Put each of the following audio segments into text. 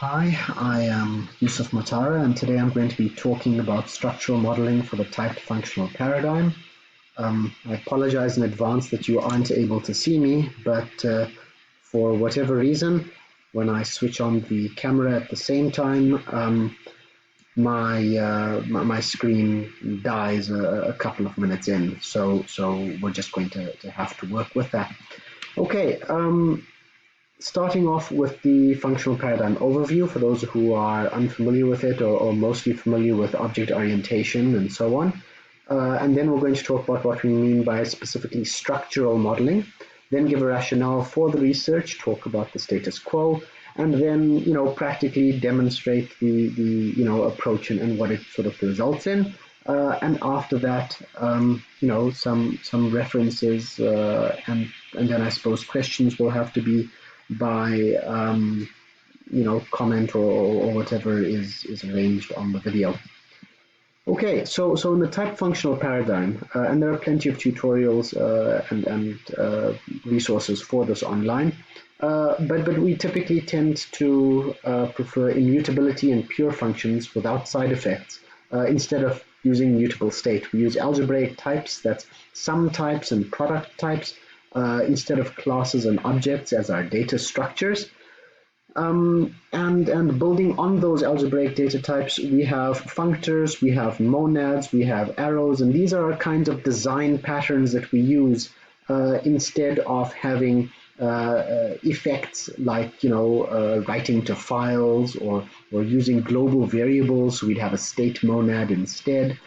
Hi, I am Yusuf Matara, and today I'm going to be talking about structural modeling for the typed functional paradigm. I apologize in advance that you aren't able to see me, but for whatever reason, when I switch on the camera at the same time, my screen dies a couple of minutes in. So we're just going to have to work with that. Okay. Starting off with the functional paradigm overview for those who are unfamiliar with it or mostly familiar with object orientation and so on. And then we're going to talk about what we mean by specifically structural modeling, then give a rationale for the research, talk about the status quo, and then, practically demonstrate the approach and what it sort of results in. And after that, some references, and then I suppose questions will have to be by comment or whatever is arranged on the video. Okay, so in the type functional paradigm, and there are plenty of tutorials and resources for this online, but we typically tend to prefer immutability and pure functions without side effects instead of using mutable state. We use algebraic types, that's sum types and product types, instead of classes and objects as our data structures. And building on those algebraic data types, we have functors, we have monads, we have arrows, and these are kinds of design patterns that we use instead of having effects like writing to files or using global variables. So we'd have a state monad instead.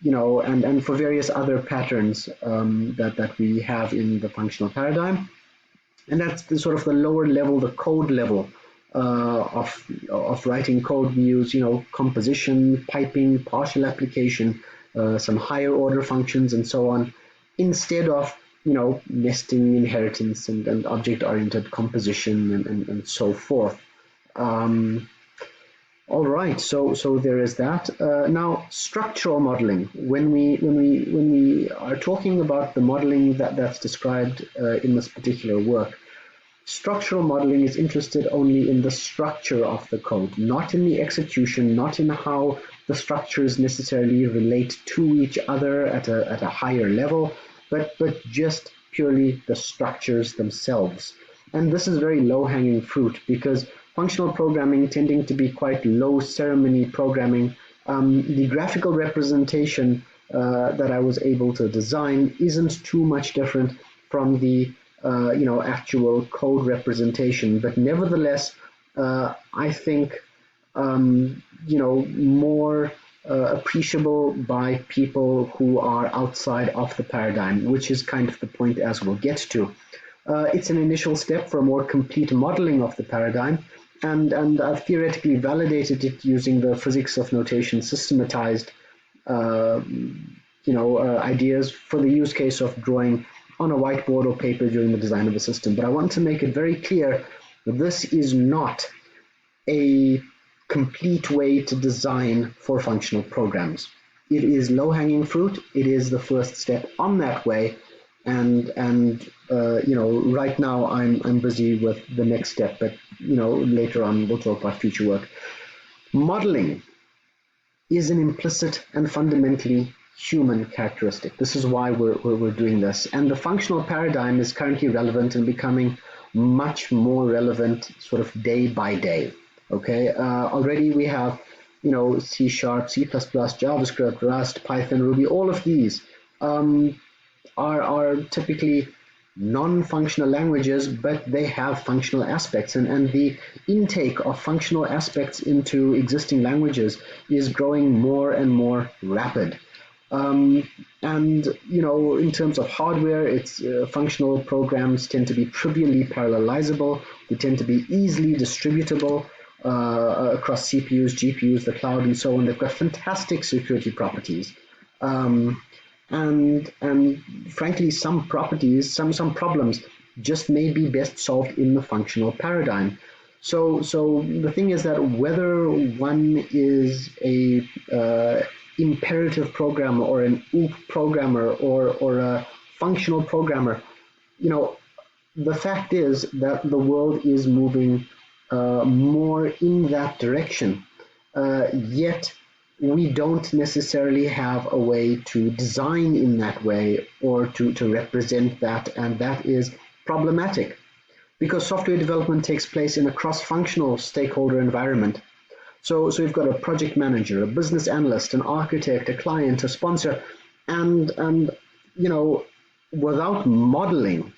And for various other patterns that we have in the functional paradigm. And that's the sort of the lower level, the code level of writing code. We use, composition, piping, partial application, some higher order functions and so on, instead of, nesting, inheritance, and object-oriented composition and so forth. All right, so there is that. Now, structural modeling. When we are talking about the modeling that's described in this particular work, structural modeling is interested only in the structure of the code, not in the execution, not in how the structures necessarily relate to each other at a higher level, but just purely the structures themselves. And this is very low-hanging fruit because functional programming tending to be quite low ceremony programming, the graphical representation that I was able to design isn't too much different from the actual code representation, but nevertheless, I think more appreciable by people who are outside of the paradigm, which is kind of the point as we'll get to. It's an initial step for a more complete modeling of the paradigm, and I've theoretically validated it using the physics of notation systematized ideas for the use case of drawing on a whiteboard or paper during the design of a system. But I want to make it very clear that this is not a complete way to design for functional programs. It is low-hanging fruit. It is the first step on that way, and right now I'm busy with the next step, but later on we'll talk about future work. Modeling is an implicit and fundamentally human characteristic. This is why we're doing this, and the functional paradigm is currently relevant and becoming much more relevant sort of day by day. Okay, already we have C#, C++, JavaScript, Rust, Python, Ruby. All of these are typically non-functional languages, but they have functional aspects, and the intake of functional aspects into existing languages is growing more and more rapid. And in terms of hardware, it's functional programs tend to be trivially parallelizable. They tend to be easily distributable across CPUs, GPUs, the cloud, and so on. They've got fantastic security properties. And frankly, some properties, some problems just may be best solved in the functional paradigm. So the thing is that whether one is a imperative programmer or an OOP programmer or a functional programmer, the fact is that the world is moving more in that direction, yet we don't necessarily have a way to design in that way or to represent that, and that is problematic because software development takes place in a cross-functional stakeholder environment. So we've got a project manager, a business analyst, an architect, a client, a sponsor, and without modeling,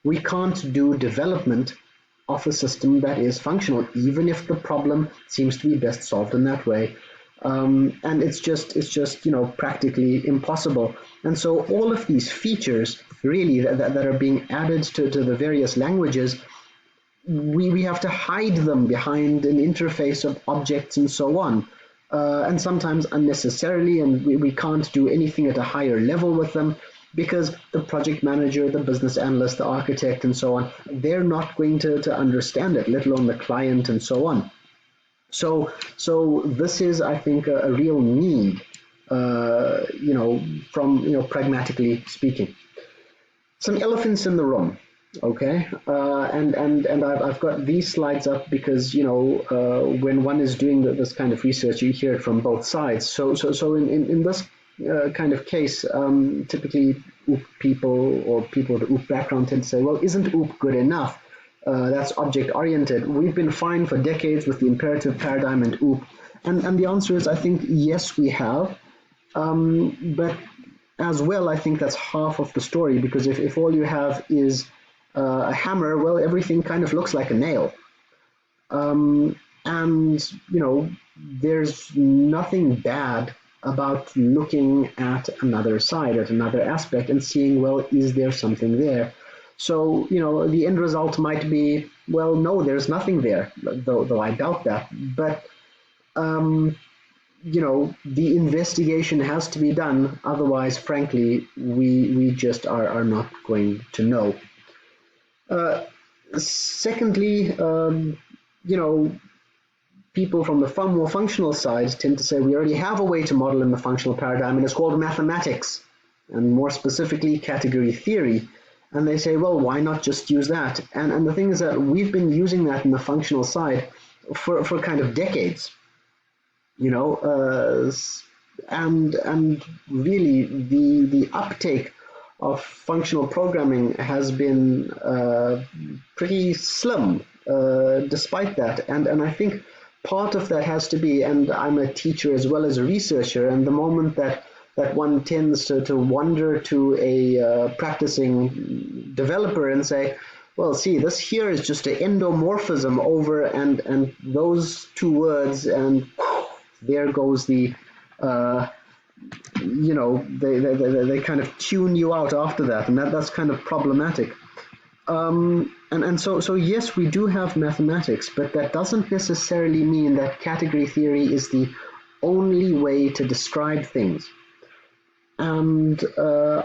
we can't do development of a system that is functional, even if the problem seems to be best solved in that way. And it's just practically impossible. And so all of these features really that are being added to the various languages, we have to hide them behind an interface of objects and so on. And sometimes unnecessarily, and we can't do anything at a higher level with them because the project manager, the business analyst, the architect, and so on, they're not going to understand it, let alone the client and so on. So this is, I think, a real need, from pragmatically speaking. Some elephants in the room, okay, and I've got these slides up because when one is doing this kind of research, you hear it from both sides. So in this kind of case, typically OOP people or people with OOP background tend to say, well, isn't OOP good enough? That's object-oriented. We've been fine for decades with the imperative paradigm and OOP. And the answer is, I think, yes, we have. But as well, I think that's half of the story, because if all you have is a hammer, well, everything kind of looks like a nail. There's nothing bad about looking at another side, at another aspect, and seeing, well, is there something there? So, the end result might be, well, no, there's nothing there, though I doubt that. But, the investigation has to be done. Otherwise, frankly, we just are not going to know. Secondly, people from the far more functional side tend to say we already have a way to model in the functional paradigm, and it's called mathematics, and more specifically category theory. And they say, well, why not just use that? And the thing is that we've been using that in the functional side for kind of decades, and really the uptake of functional programming has been pretty slim despite that. And I think part of that has to be, and I'm a teacher as well as a researcher, and the moment that one tends to wander to a practicing developer and say, well, see, this here is just an endomorphism over and those two words, and there goes the, they kind of tune you out after that, and that's kind of problematic. So yes, we do have mathematics, but that doesn't necessarily mean that category theory is the only way to describe things. And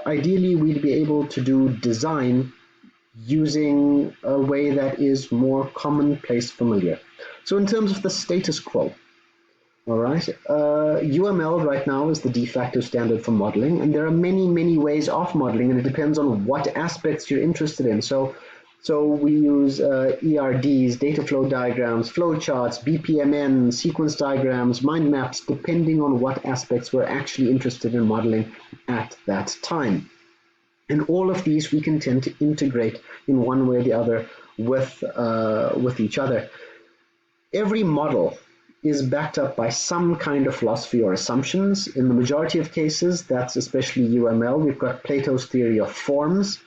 ideally, we'd be able to do design using a way that is more commonplace familiar. So in terms of the status quo, all right, UML right now is the de facto standard for modeling, and there are many, many ways of modeling, and it depends on what aspects you're interested in. So we use ERDs, data flow diagrams, flowcharts, BPMN, sequence diagrams, mind maps, depending on what aspects we're actually interested in modeling at that time. And all of these we can tend to integrate in one way or the other with each other. Every model is backed up by some kind of philosophy or assumptions. In the majority of cases, that's especially UML. We've got Plato's theory of forms.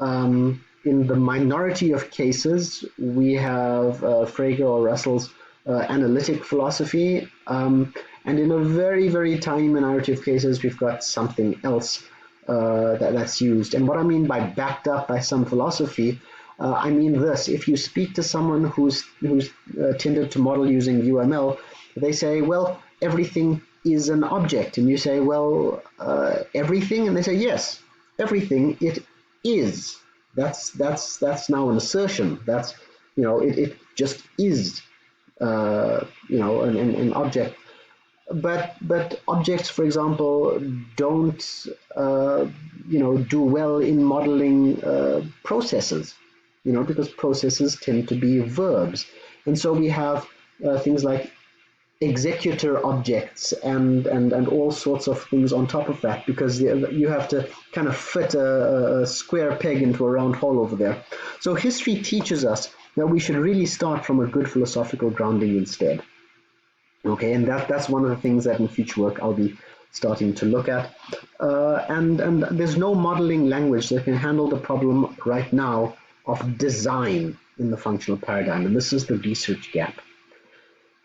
In the minority of cases, we have Frege or Russell's analytic philosophy. And in a very, very tiny minority of cases, we've got something else that's used. And what I mean by backed up by some philosophy, I mean this: if you speak to someone who's tended to model using UML, they say, well, everything is an object. And you say, well, everything? And they say, yes, everything, it is. That's now an assertion. That's, it just is, an object. But objects, for example, don't, do well in modeling processes. because processes tend to be verbs. And so we have things like executor objects and all sorts of things on top of that, because you have to kind of fit a square peg into a round hole over there. So history teaches us that we should really start from a good philosophical grounding instead. Okay, and that's one of the things that in future work I'll be starting to look at. And there's no modeling language that can handle the problem right now of design in the functional paradigm, and this is the research gap.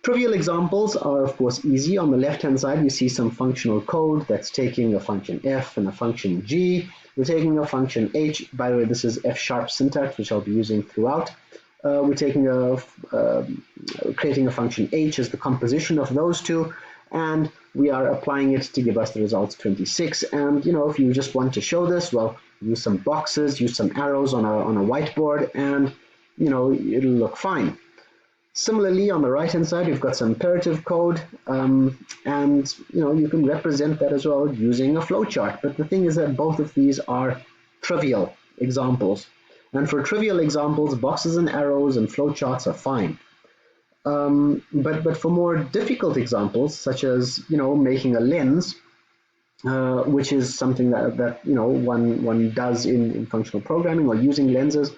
Trivial examples are, of course, easy. On the left-hand side, you see some functional code that's taking a function f and a function g. We're taking a function h. By the way, this is F# syntax, which I'll be using throughout. We're taking creating a function h as the composition of those two, and we are applying it to give us the results 26. And if you just want to show this, well, use some boxes, use some arrows on a whiteboard, and it'll look fine. Similarly, on the right-hand side, you've got some imperative code, and you can represent that as well using a flowchart. But the thing is that both of these are trivial examples, and for trivial examples, boxes and arrows and flowcharts are fine. But for more difficult examples, such as making a lens, which is something that one does in functional programming, or using lenses.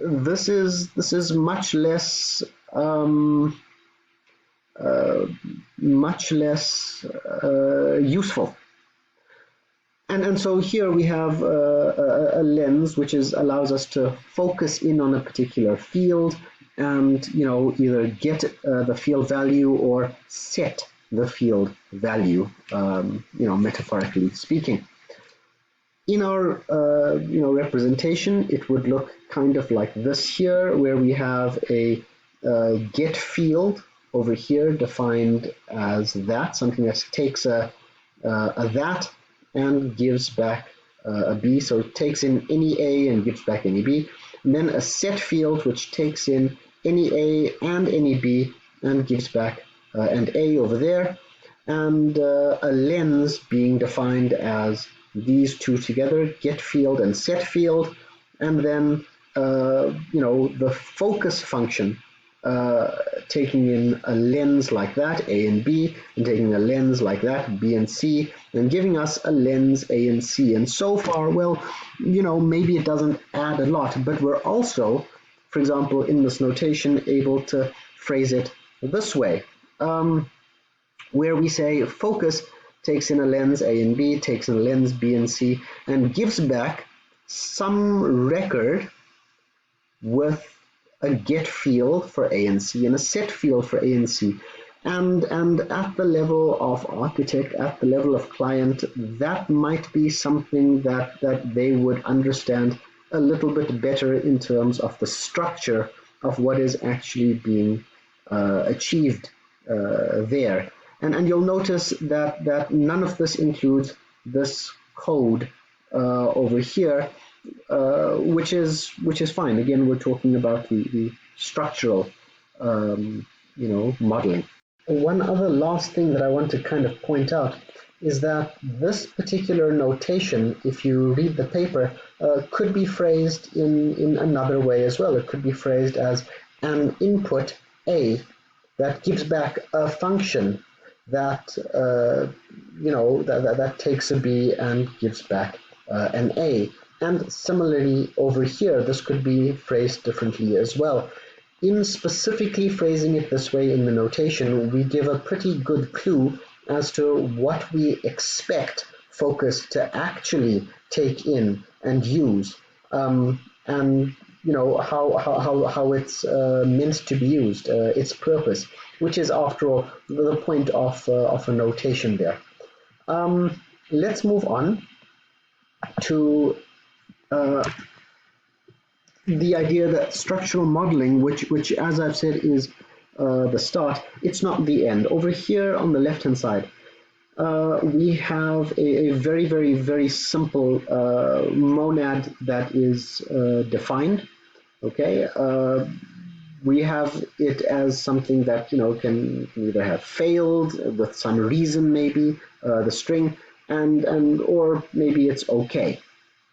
This is much less useful. And so here we have a lens which allows us to focus in on a particular field, and either get the field value or set the field value, metaphorically speaking. In our representation, it would look kind of like this here, where we have a get field over here defined as that, something that takes a that and gives back a b, so it takes in any a and gives back any b, and then a set field which takes in any a and any b and gives back and a over there, and a lens being defined as these two together, get field and set field, and then the focus function taking in a lens like that, A and B, and taking a lens like that, B and C, and giving us a lens A and C. And so far, well, maybe it doesn't add a lot, but we're also, for example, in this notation, able to phrase it this way, where we say focus takes in a lens A and B, takes in a lens B and C, and gives back some record with a get field for A and C and a set field for A and C. And at the level of architect, at the level of client, that might be something that they would understand a little bit better in terms of the structure of what is actually being achieved there. And you'll notice that none of this includes this code over here, which is fine. Again, we're talking about the structural modeling. One other last thing that I want to kind of point out is that this particular notation, if you read the paper, could be phrased in another way as well. It could be phrased as an input A that gives back a function that that takes a B and gives back an A. And similarly over here, this could be phrased differently as well. In specifically phrasing it this way in the notation, we give a pretty good clue as to what we expect focus to actually take in and use, and how it's meant to be used, its purpose, which is after all the point of a notation there. Let's move on to the idea that structural modeling, which as I've said is the start, it's not the end. Over here on the left hand side, we have a very, very, very simple monad that is defined. Okay, we have it as something that can either have failed with some reason, maybe the string, and or maybe it's okay.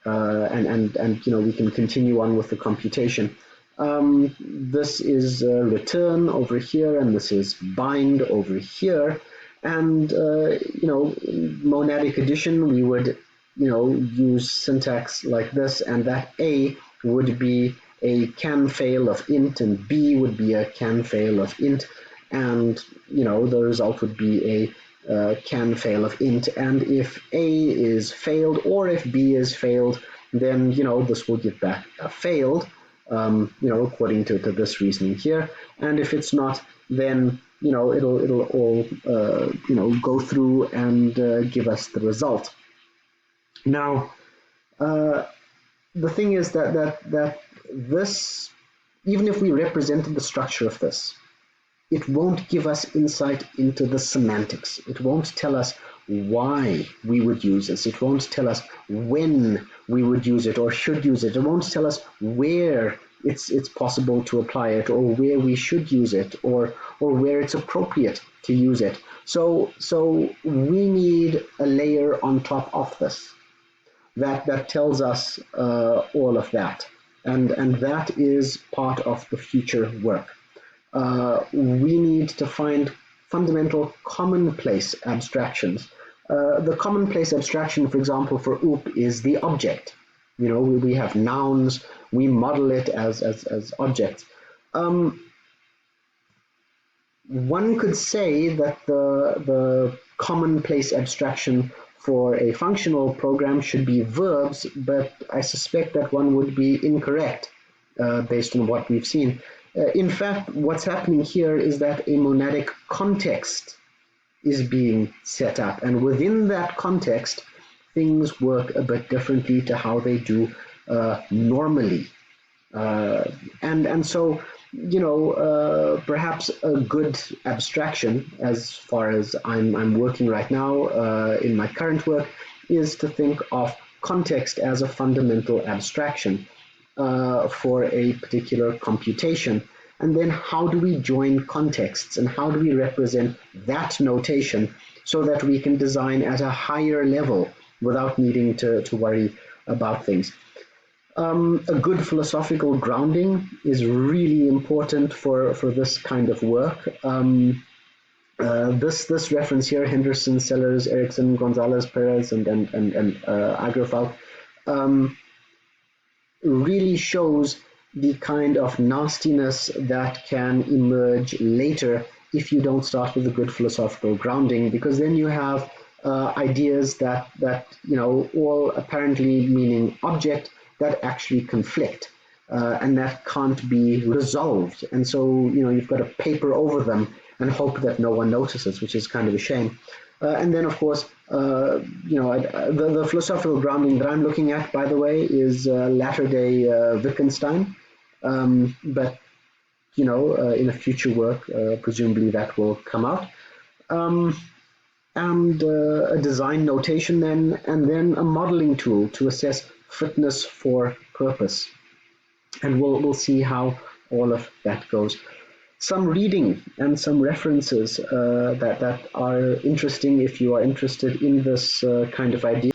and we can continue on with the computation. This is return over here, and this is bind over here. And in monadic addition, we would use syntax like this, and that A would be a can fail of int, and B would be a can fail of int, and the result would be a can fail of int. And if A is failed or if B is failed, then this will give back a failed, according to this reasoning here. And if it's not, then it'll all go through and give us the result. Now, the thing is that this, even if we represented the structure of this, it won't give us insight into the semantics. It won't tell us why we would use this. It won't tell us when we would use it or should use it. It won't tell us where it's possible to apply it, or where we should use it, or where it's appropriate to use it. So we need a layer on top of this that tells us all of that, and that is part of the future work. We need to find fundamental commonplace abstractions. The commonplace abstraction, for example, for OOP is the object. We have nouns, we model it as objects. One could say that the commonplace abstraction for a functional program should be verbs, but I suspect that one would be incorrect based on what we've seen. In fact, what's happening here is that a monadic context is being set up, and within that context, things work a bit differently to how they do normally. And so, perhaps a good abstraction, as far as I'm working right now in my current work, is to think of context as a fundamental abstraction for a particular computation. And then how do we join contexts, and how do we represent that notation so that we can design at a higher level without needing to worry about things. A good philosophical grounding is really important for this kind of work. This reference here, Henderson, Sellers, Erickson, Gonzalez, Perez, and Agrafalt, really shows the kind of nastiness that can emerge later if you don't start with a good philosophical grounding, because then you have ideas that all apparently meaning object that actually conflict and that can't be resolved. And so, you've got to paper over them and hope that no one notices, which is kind of a shame. And then, of course, the philosophical grounding that I'm looking at, by the way, is latter-day Wittgenstein. But, in a future work, presumably that will come out. And a design notation then, and then a modeling tool to assess fitness for purpose. And we'll see how all of that goes. Some reading and some references that are interesting if you are interested in this kind of idea.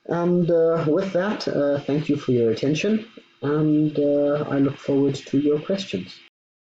And with that, thank you for your attention, and I look forward to your questions.